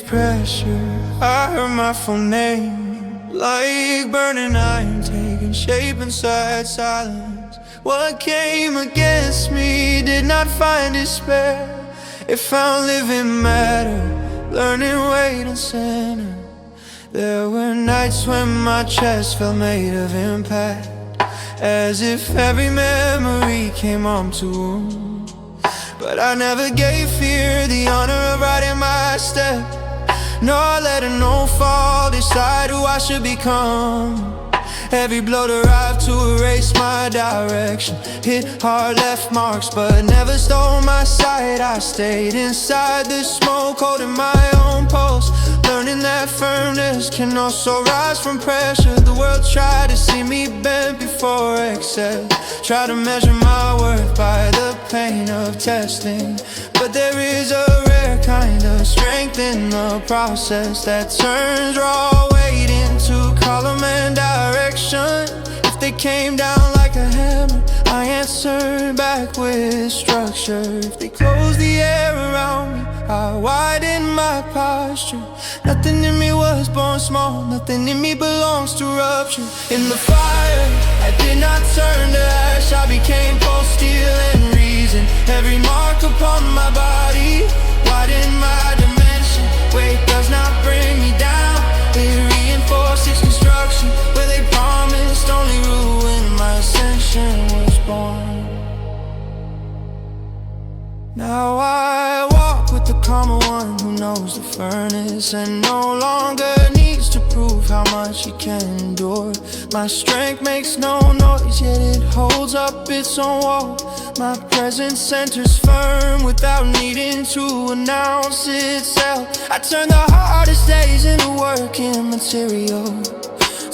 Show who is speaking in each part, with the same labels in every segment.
Speaker 1: pressure, I heard my full name, like burning iron taking shape inside silence. What came against me did not find despair. It found living matter, learning weight and center. There were nights when my chest felt made of impact, as if every memory came home to wound. But I never gave fear the honor of riding my step, nor letting no fall decide who I should become. Every blow derived to erase my direction, hit hard, left marks, but never stole my sight. I stayed inside the smoke, holding my own pulse, learning that firmness can also rise from pressure. The world tried to see me bent before excess, tried to measure my worth by the pain of testing. But there is a rare kind of strength in the process that turns raw weight into column and direction. If they came down like a hammer, I answered back with structure. If they closed the air around me, I widened my posture. Nothing in me was born small, nothing in me belongs to rupture. In the fire, I did not turn to ash, I became both steel and reason. Every mark upon my body widened my dimension. Weight does not bring me down, it reinforced its construction. Where they promised only ruin, my ascension was born. Now I walk with the calmer one who knows the furnace and no longer needs to prove how much he can endure. My strength makes no noise, yet it holds up its own wall. My presence centers firm without needing to announce itself. I turn the hardest days into working material,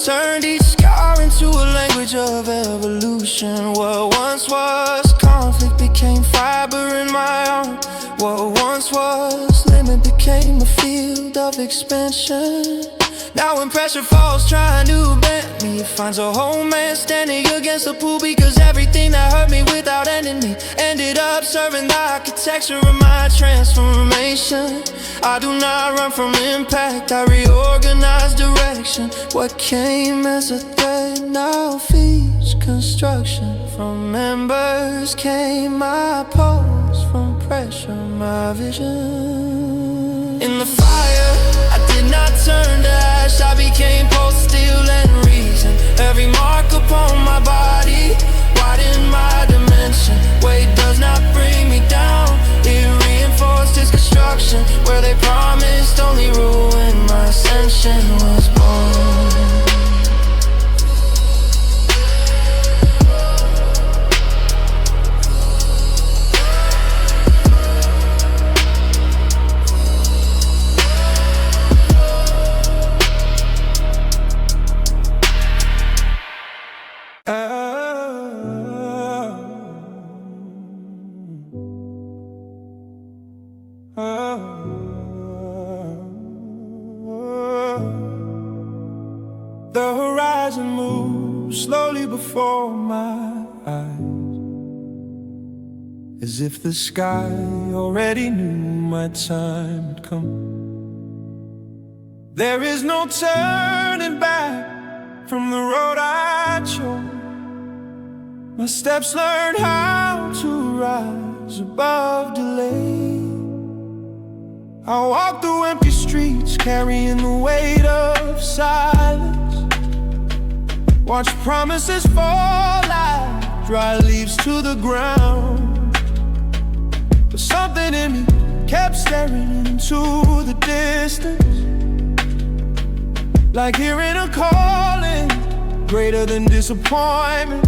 Speaker 1: turned each scar into a language of evolution. What once was conflict became fiber in my arm. What once was limit became a field of expansion. Now when pressure falls trying to bend me, it finds a whole man standing against the pool. Because everything that hurt me without ending me ended up serving the architecture of my transformation. I do not run from impact, I reorganize direction. What came as a threat now feeds construction. From members came my pulse, from pressure my vision. In the fire, I did not turn to ash, I became both steel and reason. Every mark upon my body widened my dimension. Weight does not bring me down, it reinforced its construction. Where they promised only ruin, my ascension was born. The horizon moves slowly before my eyes, as if the sky already knew my time had come. There is no turning back from the road I chose. My steps learned how to rise above delay. I walk through empty streets carrying the weight of silence. Watch promises fall like dry leaves to the ground. But something in me kept staring into the distance, like hearing a calling greater than disappointment.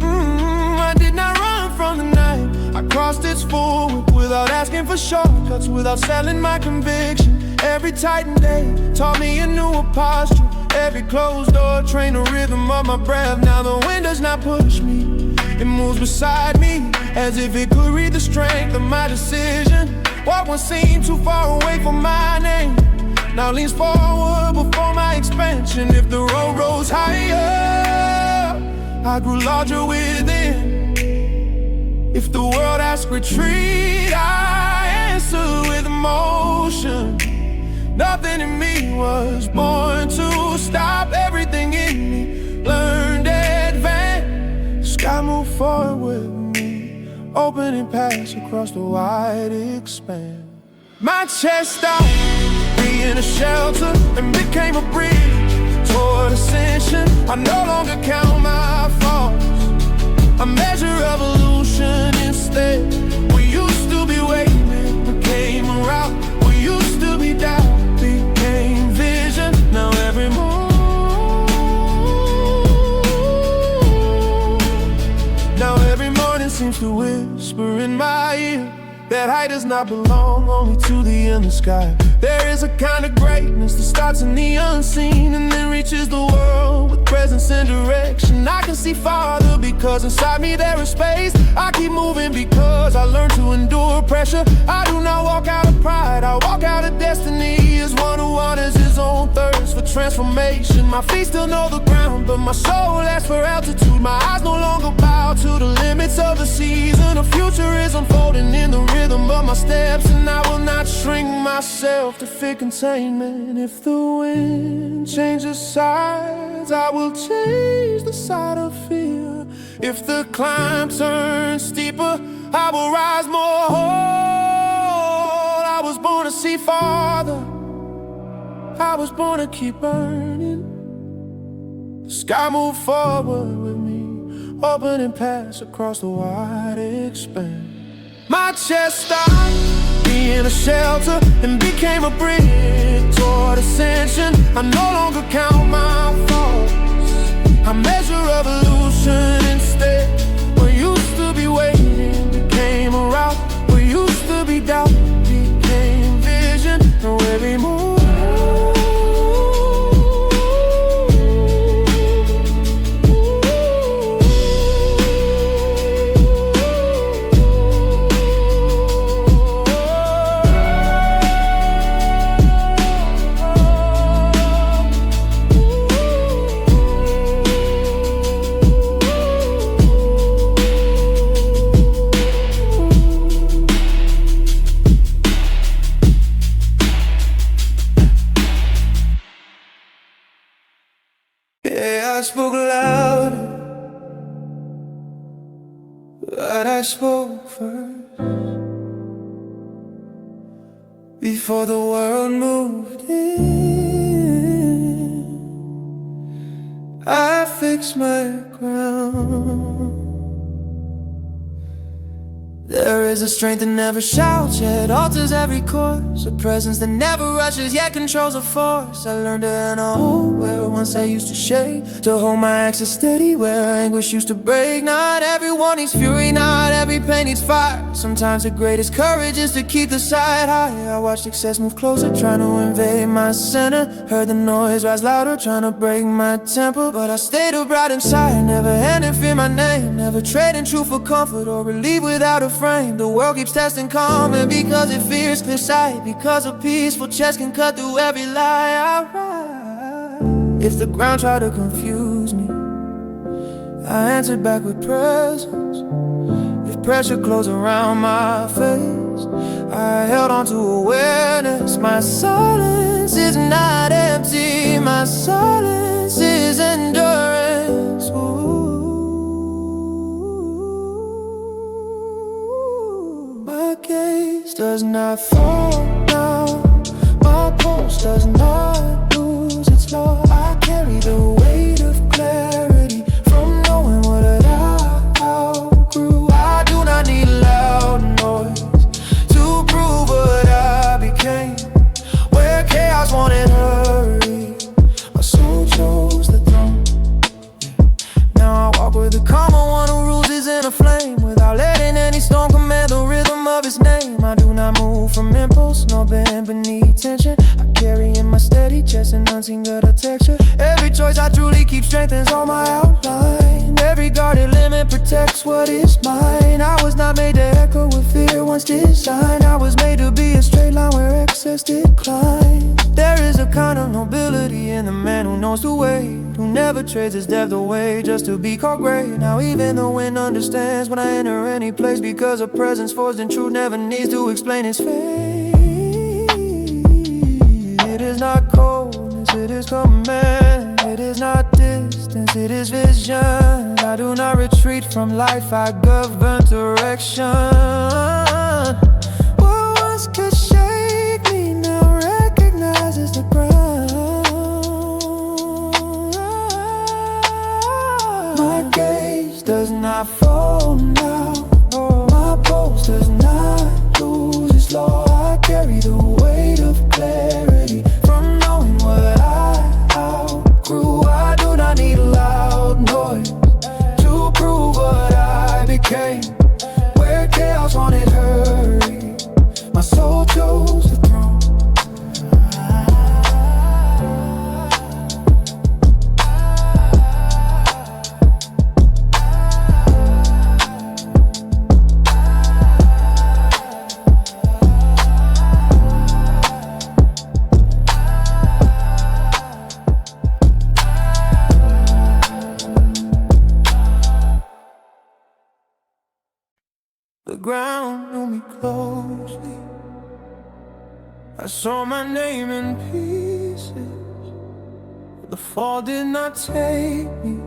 Speaker 1: I did not run from the night, I crossed its full width without asking for shortcuts, without selling my conviction. Every tightened day taught me a newer posture. Every closed door trained the rhythm of my breath. Now the wind does not push me, it moves beside me, as if it could read the strength of my decision. What once seemed too far away from my name now leans forward before my expansion. If the road rose higher, I grew larger within. If the world asked retreat, I answer with emotion. Nothing in me was born to stop. Everything in me learned advance. Sky moved forward with me, opening paths across the wide expanse. My chest stopped being a shelter and became a bridge toward ascension. I no longer count my faults, I measure evolution instead. We used to be waiting, became a route. We used to be doubt, became vision. Now every morning seems to whisper in my ear that height does not belong only to the inner sky. There is a kind of greatness that starts in the unseen and then reaches the world with presence and direction. I can see farther because inside me there is space. I keep moving because I learned to endure pressure. I do not walk out of pride, I walk out of destiny as one who honors his own thirst for transformation. My feet still know the ground, but my soul asks for altitude. My eyes no longer bow to the limits of the season. A future is unfolding in the rhythm of my steps, and I will not shrink myself to fit containment. If the wind changes sides, I will change the side of fear. If the climb turns steeper, I will rise more whole. I was born to see farther, I was born to keep burning. The sky moved forward with me, opening paths across the wide expanse. My chest stopped being a shelter and became a bridge toward ascension. I no longer count my faults, I measure evolution instead. What used to be waiting became a route. What used to be doubt became vision. Now every move I spoke louder, but I spoke first. Before the world moved in, I fixed my ground. There is a strength that never shouts, yet alters every course. A presence that never rushes, yet controls a force. I learned to know where once I used to shake, to hold my axis steady where anguish used to break. Not everyone needs fury, not every pain needs fire. Sometimes the greatest courage is to keep the sight high. I watched success move closer, trying to invade my center. Heard the noise rise louder, trying to break my temper. But I stayed upright inside, never had to fear my name. Never trading truth for comfort or relief without a frame. The world keeps testing calm, and because it fears clear sight, because a peaceful chest can cut through every lie I write. If the ground tried to confuse me, I answered back with presence. If pressure closed around my face, I held on to awareness. My silence is not empty, my silence is endurance. Ooh. My gaze does not fall now, my pulse does not lose its law. I carry the weight of clarity from knowing what I outgrew. I do not need loud noise to prove what I became. Where chaos wanted hurry, my soul chose the throne. Now I walk with the calmer one who rules is in a flame, without letting any storm command the rhythm of his name. I do not move from impulse, nor bend beneath tension. I carry in my steady chest an unseen gutter texture. Every choice I truly keep strengthens all my outline. Every guarded limit protects what is mine. I was not made to echo with fear once designed. I was made to be a straight line where excess declines. There is a kind of nobility in the man who knows the way, who never trades his depth away just to be called great. Now even the wind understands when I enter any place, because a presence forged in truth never needs to explain its fate. is command. It is not distance, it is vision. I do not retreat from life, I govern direction. What once could shake me now recognizes the ground. My gaze does not fall now, my pulse does not lose its law. I carry the weight of clarity from knowing what I outgrew. I do not need loud noise to prove what I became. Where chaos wanted hurry, my soul chose the throne. The ground knew me closely. I saw my name in pieces. The fall did not take me,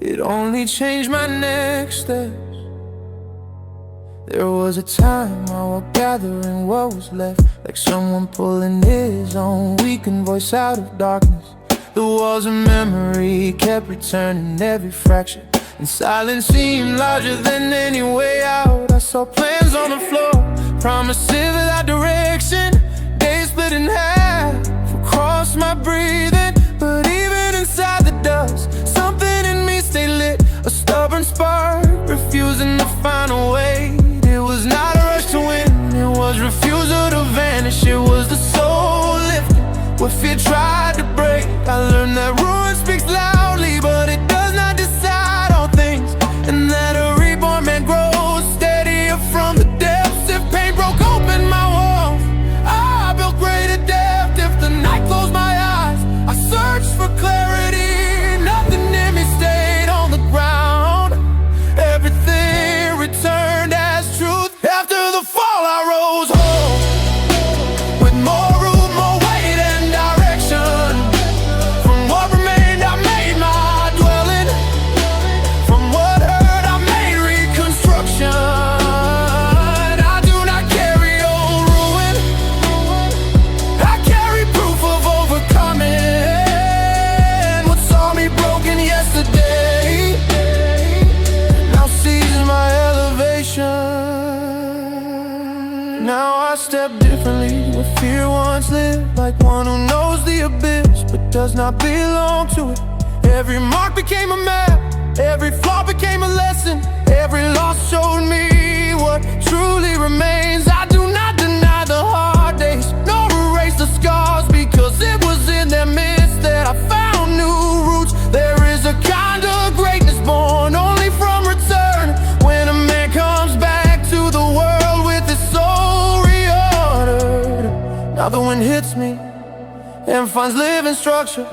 Speaker 1: it only changed my next steps. There was a time I was gathering what was left, like someone pulling his own weakened voice out of darkness. The walls of memory kept returning every fraction, and silence seemed larger than any way out. I saw plans on the floor, promises without direction. Days split in half across my breathing. But even inside the dust, something in me stayed lit. A stubborn spark, refusing to find a way. It was not a rush to win, it was refusal to vanish. It was the soul lifted, what fear tried to break. I learned that ruin speaks loudly, but it does not decide all things, and that a reborn man grows steadier from the depths. If pain broke open my walls, I built greater depth. If the night closed my eyes, I searched for clarity. Nothing in me stayed on the ground, everything returned as truth. After the fall I rose whole, with more room, more weight and direction. From what remained I made my dwelling, from what hurt I made reconstruction. I do not carry old ruin, I carry proof of overcoming. What saw me broken yesterday now sees my elevation. Now I step differently where fear once lived, like one who knows the abyss but does not belong to it. Every mark became a map, every flaw became a lesson. Every loss showed me what truly remains. I do not deny the hard days, nor erase the scars, because it was in their midst that I found new roots. There is a kind of greatness born only from return, when a man comes back to the world with his soul reordered. Now the wind hits me and finds living structure.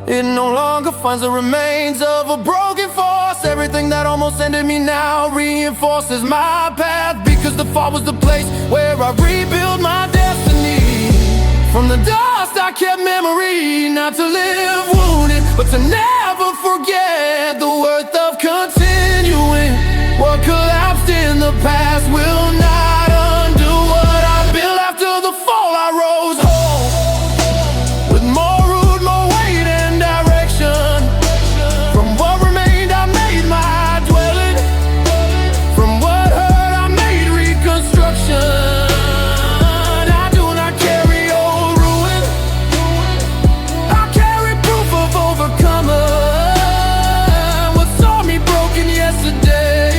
Speaker 1: It no longer finds the remains of a broken force. Everything that almost ended me now reinforces my path, because the fall was the place where I rebuilt my destiny. From the dust I kept memory, not to live wounded, but to never forget the worth of continuing. What collapsed in the past will not undo what I built. After the fall I rose whole, with more root, more weight and direction. From what remained I made my dwelling, from what hurt I made reconstruction. I do not carry old ruin, I carry proof of overcomer. What saw me broken yesterday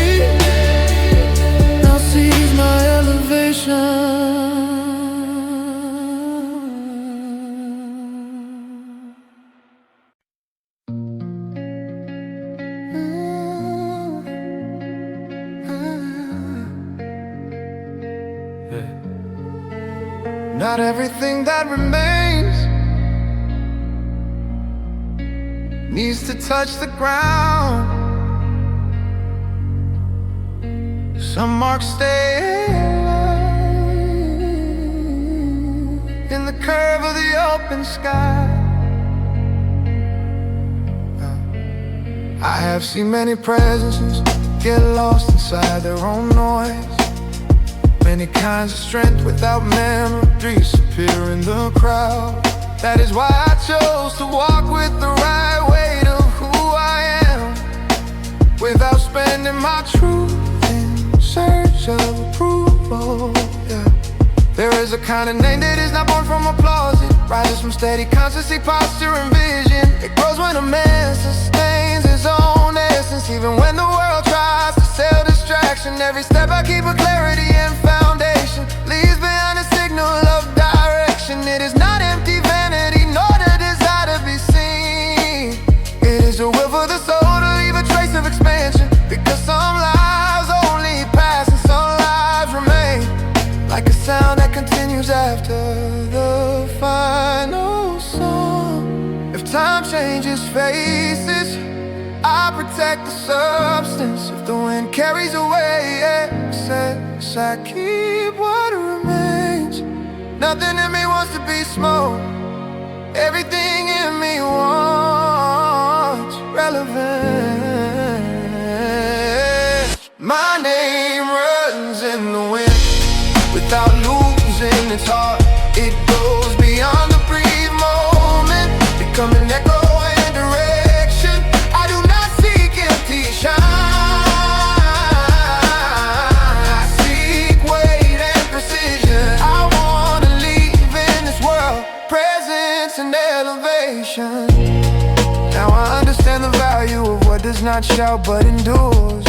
Speaker 1: now sees my elevation. Not everything that remains needs to touch the ground. Some marks stay alive in the the curve of the open sky. I have seen many presences get lost inside their own noise. Many kinds of strength without memory disappear in the crowd. That is why I chose to walk with the right weight of who I am, without spending my truth in search of approval. Yeah. There is a kind of name that is not born from applause. It rises from steady constancy, posture, and vision. It grows when a man sustains his own essence. Even when the world tries to sell distraction, every step I keep a clarity and foundation leaves behind a signal of direction. It is not empty vanity, nor the desire to be seen. It is a will for the soul to leave a trace of expansion, because some lives only pass and some lives remain, like a sound that continues after the final song. If time changes faces, I protect the substance. If the wind carries away excess, I keep what remains. Nothing in me wants to be smoke. Everything in me wants relevance. My name runs in the wind without losing its heart. It goes beyond the brief moment, becoming echo and direction. I do not seek empty shine, I seek weight and precision. I wanna leave in this world presence and elevation. Now I understand the value of what does not shout but endures,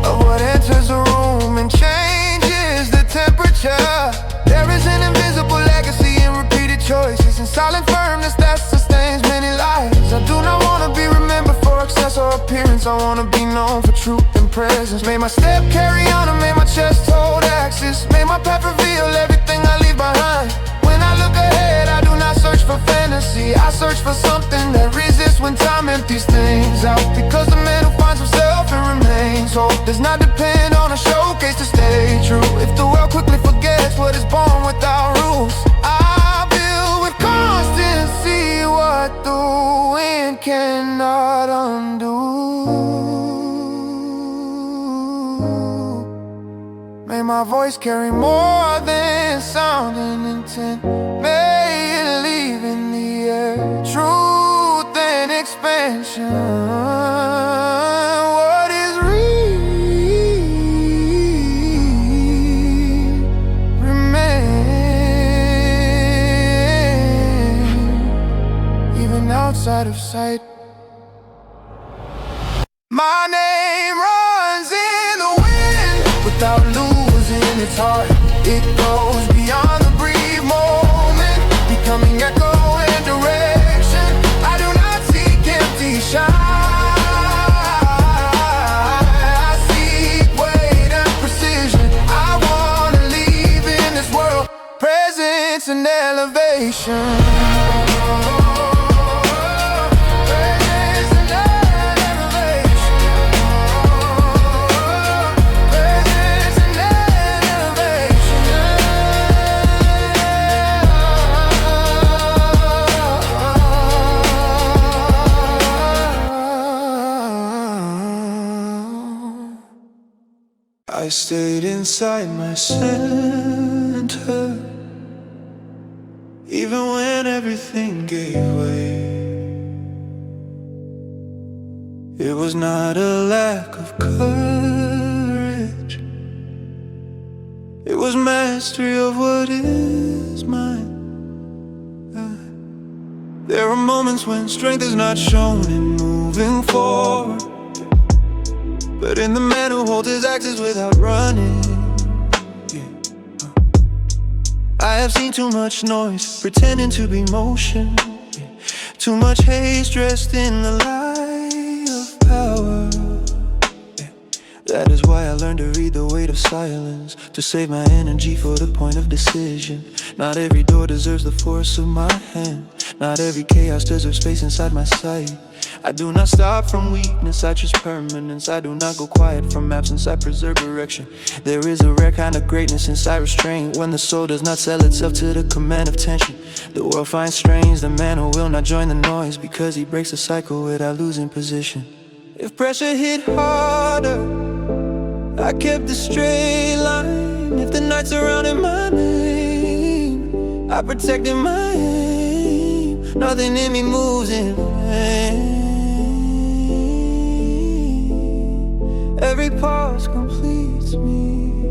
Speaker 1: of what enters a room and changes the temperature. There is an invisible legacy in repeated choices and silent firmness that sustains many lives. I do not want to be remembered for excess or appearance. I want to be known for truth and presence. May my step carry on and may my chest hold access. May my path reveal everything I leave behind. When I look ahead, I do not search for fantasy. I search for something that resists when time empties things out. Because the man who finds himself and remains hope does not depend on a showcase to stay true. If the world quickly forgets what is born without rules, I build with constancy what the wind cannot undo. May my voice carry more than sound and intent. May it leave in the air truth and expansion. What is real remain, even outside of sight. My name runs in the wind without losing its heart. It goes beyond the brief moment, becoming echo and direction. I do not seek empty shine, I seek weight and precision. I want to leave in this world presence and elevation.
Speaker 2: I stayed inside my center, even when everything gave way. It was not a lack of courage, it was mastery of what is mine. There are moments when strength is not shown in moving forward, but in the man who holds his axes without running. I have seen too much noise pretending to be motion, too much haste dressed in the lie of power. That is why I learned to read the weight of silence, to save my energy for the point of decision. Not every door deserves the force of my hand. Not every chaos deserves space inside my sight. I do not stop from weakness, I choose permanence. I do not go quiet from absence, I preserve direction. There is a rare kind of greatness inside restraint, when the soul does not sell itself to the command of tension. The world finds strange the man who will not join the noise, because he breaks the cycle without losing position. If pressure hit harder, I kept a straight line. If the night surrounded my name, I protected my aim. Nothing in me moves in vain. Every pause completes me.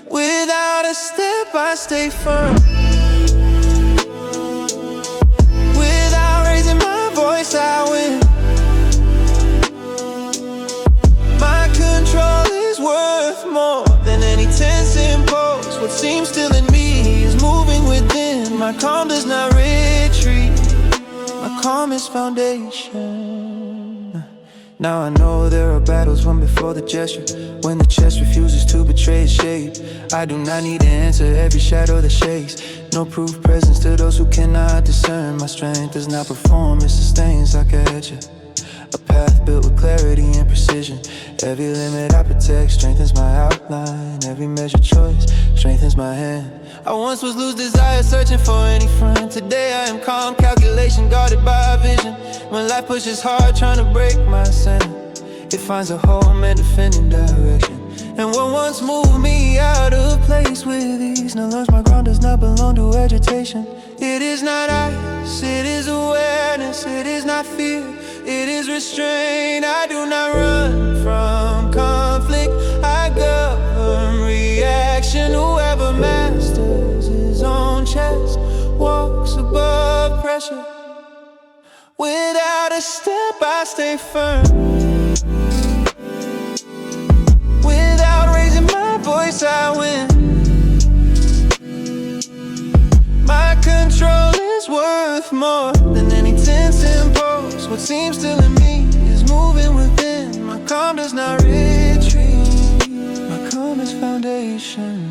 Speaker 2: Without a step, I stay firm. Without raising my voice, I win. My control is worth more than any tense impulse. What seems still in me is moving within. My calm does not retreat. My calm is foundation. Now I know there are battles won before the gesture, when the chest refuses to betray its shape. I do not need to answer every shadow that shakes. No proof presence to those who cannot discern. My strength does not perform, it sustains like a hedge. A path built with clarity and precision. Every limit I protect strengthens my outline. Every measured choice strengthens my hand. I once was loose desire, searching for any friend. Today I am calm, calculation guarded by a vision. When life pushes hard, trying to break my center, it finds a home and defending direction. And what once moved me out of place with ease now learns my ground does not belong to agitation. It is not ice, it is awareness. It is not fear, it is restraint. I do not run from conflict, I govern reaction. Whoever masters his own chess walks above pressure. Without a step, I stay firm. Without raising my voice, I win. My control is worth more than any tense impulse. What seems still in me is moving within. My calm does not retreat. My calm is foundation.